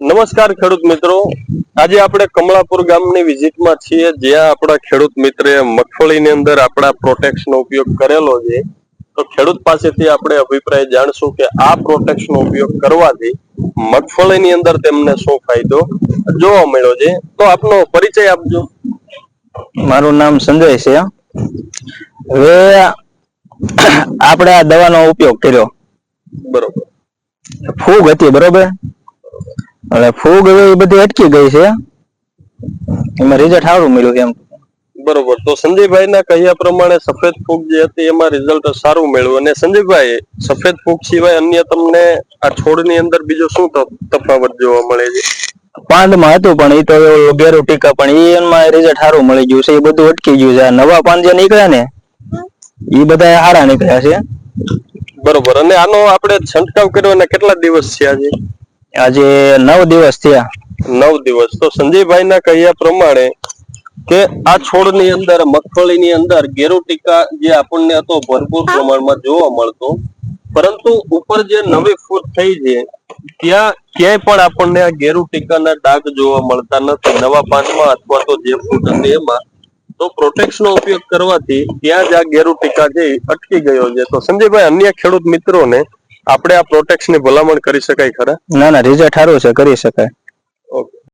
નમસ્કાર ખેડૂત મિત્રો, આજે આપણે કમળાપુર ગામની વિઝિટમાં છીએ, જ્યાં આપણા ખેડૂત મિત્રે મગફળીની અંદર આપણા પ્રોટેક્સનો ઉપયોગ કરેલો છે. તો ખેડૂત પાસેથી આપણે અભિપ્રાય જાણશું કે આ પ્રોટેક્સનો ઉપયોગ કરવાથી મગફળીની અંદર તેમને શું ફાયદો જોવા મળ્યો છે. તો આપનો પરિચય આપજો. મારું નામ સંજય છે. હવે આપણે આ દવાનો ઉપયોગ કર્યો, બરોબર. ફૂગ હતી, બરોબર. એટલે ફૂગ હવે એ બધી અટકી ગઈ છે, એમાં રિઝલ્ટ સારું મળ્યું એમ. બરોબર. તો સંજયભાઈ ના કહ્યા પ્રમાણે સફેદ ફૂગ જે હતી એમાં રિઝલ્ટ સારું મળ્યું. અને સંજયભાઈ, સફેદ ફૂગ સિવાય અન્ય તમને આ છોડની અંદર બીજો શું તફાવત જોવા મળે છે? પાંદમાં હતું પણ એ તો ગેરુ ટીકા, પણ એમાં રિઝલ્ટ સારું મળી ગયું છે. એ બધું અટકી ગયું છે. નવા પાન જે નીકળ્યા ને એ બધા સારા નીકળ્યા છે. બરોબર. અને આનો આપણે છંટકાવ કર્યો અને કેટલા દિવસ થયા છે? આજે 9 દિવસ થયા. 9 દિવસ. તો સંજયભાઈ ના કહ્યા પ્રમાણે કે આ છોડની અંદર, મગફળીની અંદર ગેરુ ટીકા જે આપણને હતો ભરપૂર પ્રમાણમાં જોવા મળતો, પરંતુ ઉપર જે નવી ફૂટ થઈ છે ત્યાં ક્યાંય પણ આપણને આ ગેરુ ટીકાના ડાઘ જોવા મળતા નથી નવા પાનમાં અથવા તો જે ફૂટ હતી એમાં. તો પ્રોટેક્સનો ઉપયોગ કરવાથી ત્યાં જ આ ગેરુ ટીકા છે અટકી ગયો છે. તો સંજયભાઈ, અન્ય ખેડૂત મિત્રોને આપણે આ પ્રોટેક્સની ભલામણ કરી શકાય ખરા? ના, રિઝલ્ટ સારું છે, કરી શકાય.